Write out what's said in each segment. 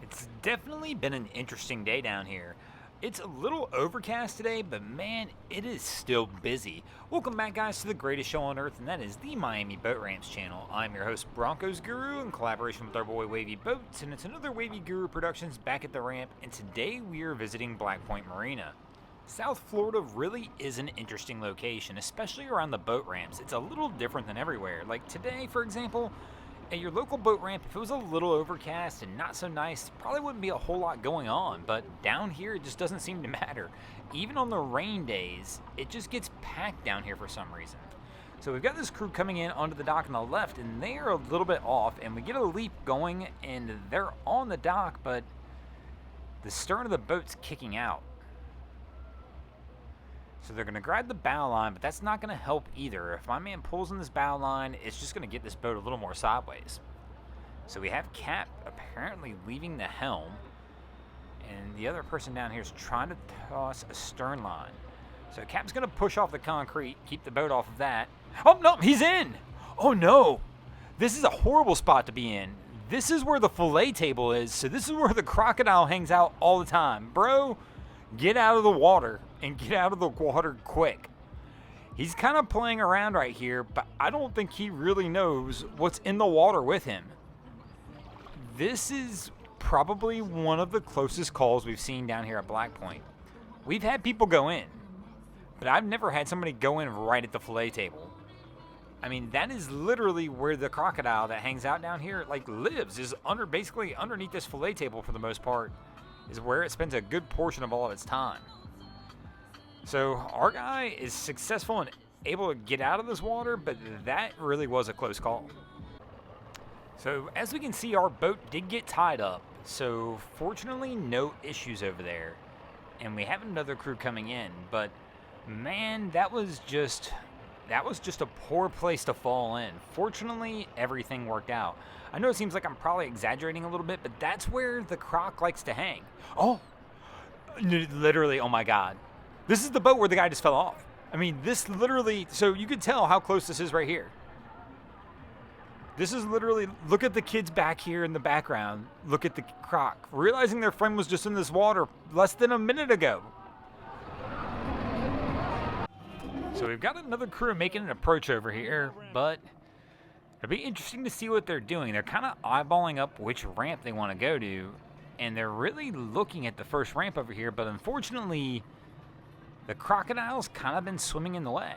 It's definitely been an interesting day down here. It's a little overcast today, but man, it is still busy. Welcome back, guys, to the greatest show on earth, and that is the Miami Boat Ramps channel. I'm your host, Broncos Guru, in collaboration with our boy Wavy Boats, and it's another Wavy Guru Productions back at the ramp, and today we are visiting Point Marina. South Florida really is an interesting location, especially around the boat ramps. It's a little different than everywhere. Like today, for example, at your local boat ramp, if it was a little overcast and not so nice, probably wouldn't be a whole lot going on, but down here it just doesn't seem to matter. Even on the rain days, it just gets packed down here for some reason. So we've got this crew coming in onto the dock on the left, and they are a little bit off, and we get a leap going, and they're on the dock, but the stern of the boat's kicking out. So they're going to grab the bow line, but that's not going to help either. If my man pulls in this bow line, it's just going to get this boat a little more sideways. So we have Cap apparently leaving the helm, and the other person down here is trying to toss a stern line. So Cap's going to push off the concrete, keep the boat off of that. Oh, no, he's in! Oh, no! This is a horrible spot to be in. This is where the fillet table is, so this is where the crocodile hangs out all the time. Bro, get out of the water, and get out of the water quick. He's kind of playing around right here, but I don't think he really knows what's in the water with him. This is probably one of the closest calls we've seen down here at Black Point. We've had people go in, but I've never had somebody go in right at the fillet table. I mean, that is literally where the crocodile that hangs out down here lives, is basically underneath this fillet table for the most part, is where it spends a good portion of all of its time. So our guy is successful and able to get out of this water, but that really was a close call. So as we can see, our boat did get tied up, so fortunately no issues over there. And we have another crew coming in, but man, that was just a poor place to fall in. Fortunately, everything worked out. I know it seems like I'm probably exaggerating a little bit, but that's where the croc likes to hang. Oh, literally, oh my God. This is the boat where the guy just fell off. I mean, this literally, so you could tell how close this is right here. This is literally, look at the kids back here in the background. Look at the croc, realizing their friend was just in this water less than a minute ago. So we've got another crew making an approach over here, but it'll be interesting to see what they're doing. They're kind of eyeballing up which ramp they want to go to, and they're really looking at the first ramp over here, but unfortunately, the crocodile's kind of been swimming in the way.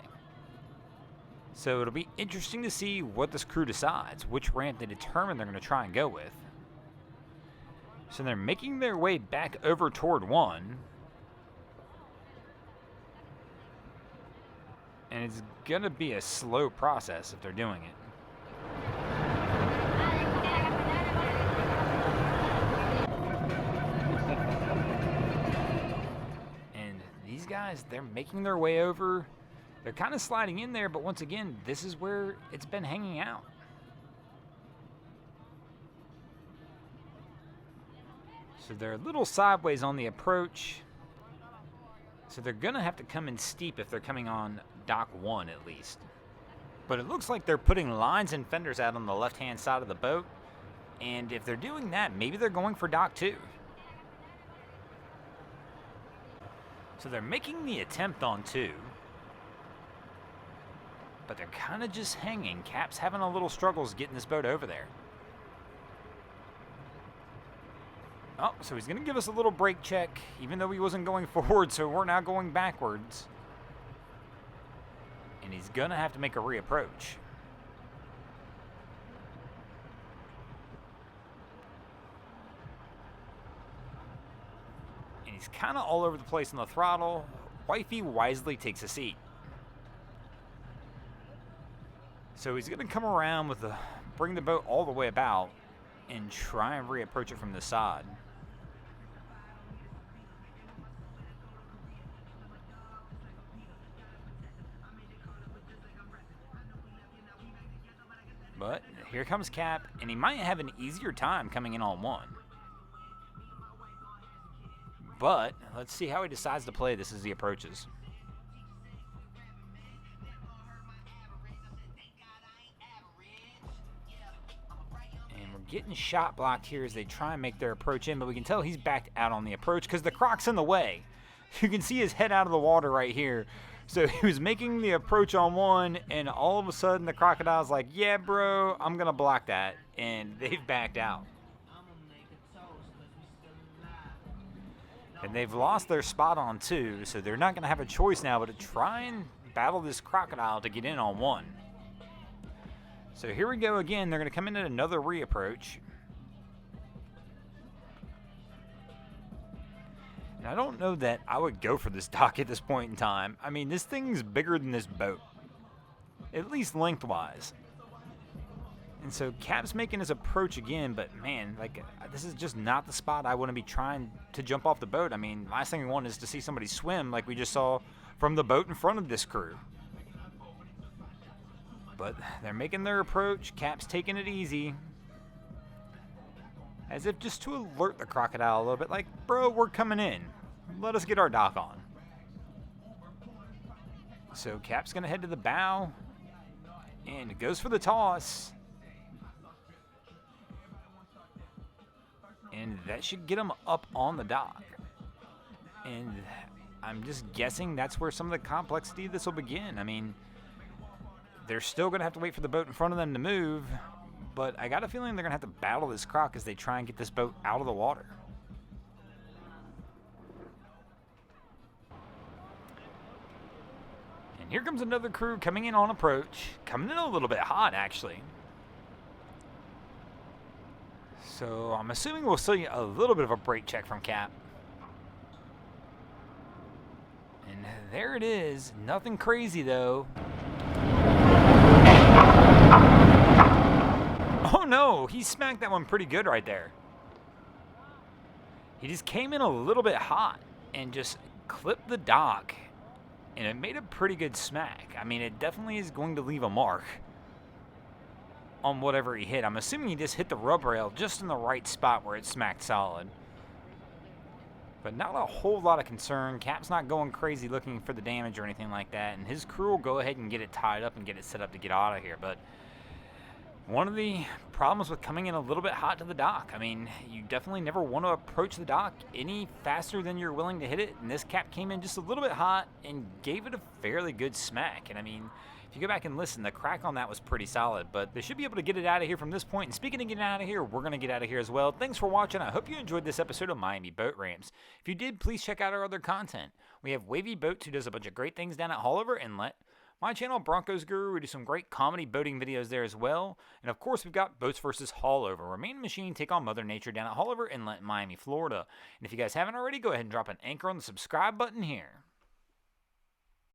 So it'll be interesting to see what this crew decides, which ramp they determine they're going to try and go with. So they're making their way back over toward one. And it's going to be a slow process if they're doing it. Guys, they're making their way over. They're kind of sliding in there, but once again, this is where it's been hanging out. So they're a little sideways on the approach. So they're going to have to come in steep if they're coming on dock 1 at least. But it looks like they're putting lines and fenders out on the left-hand side of the boat. And if they're doing that, maybe they're going for dock 2. So they're making the attempt on 2, but they're kind of just hanging. Cap's having a little struggles getting this boat over there. Oh, so he's going to give us a little brake check, even though he wasn't going forward, so we're now going backwards. And he's going to have to make a reapproach. He's kind of all over the place on the throttle. Wifey wisely takes a seat. So he's going to come around bring the boat all the way about and try and reapproach it from the side. But here comes Cap, and he might have an easier time coming in on 1. But let's see how he decides to play this as he approaches. And we're getting shot blocked here as they try and make their approach in, but we can tell he's backed out on the approach because the croc's in the way. You can see his head out of the water right here. So he was making the approach on one, and all of a sudden the crocodile's like, yeah, bro, I'm going to block that. And they've backed out. And they've lost their spot on two, so they're not going to have a choice now but to try and battle this crocodile to get in on one. So here we go again. They're going to come in at another reapproach. And I don't know that I would go for this dock at this point in time. I mean, this thing's bigger than this boat, at least lengthwise. And so Cap's making his approach again, but man, like, this is just not the spot I want to be trying to jump off the boat. I mean, last thing we want is to see somebody swim like we just saw from the boat in front of this crew. But they're making their approach. Cap's taking it easy, as if just to alert the crocodile a little bit, like, bro, we're coming in. Let us get our dock on. So Cap's going to head to the bow, and it goes for the toss. And that should get him up on the dock. And I'm just guessing that's where some of the complexity of this will begin. I mean, they're still going to have to wait for the boat in front of them to move, but I got a feeling they're going to have to battle this croc as they try and get this boat out of the water. And here comes another crew coming in on approach. Coming in a little bit hot, actually. So I'm assuming we'll see a little bit of a brake check from Cap. And there it is. Nothing crazy, though. Oh no, he smacked that one pretty good right there. He just came in a little bit hot and just clipped the dock. And it made a pretty good smack. I mean, it definitely is going to leave a mark on whatever he hit. I'm assuming he just hit the rub rail just in the right spot where it smacked solid. But not a whole lot of concern. Cap's not going crazy looking for the damage or anything like that. And his crew will go ahead and get it tied up and get it set up to get out of here. But one of the problems with coming in a little bit hot to the dock, I mean, you definitely never want to approach the dock any faster than you're willing to hit it. And this Cap came in just a little bit hot and gave it a fairly good smack. And I mean, if you go back and listen, the crack on that was pretty solid, but they should be able to get it out of here from this point. And speaking of getting out of here, we're going to get out of here as well. Thanks for watching. I hope you enjoyed this episode of Miami Boat Ramps. If you did, please check out our other content. We have Wavy Boats, who does a bunch of great things down at Haulover Inlet. My channel, Broncos Guru, we do some great comedy boating videos there as well. And of course, we've got Boats vs. Haulover, where man and machine take on Mother Nature down at Haulover Inlet in Miami, Florida. And if you guys haven't already, go ahead and drop an anchor on the subscribe button here.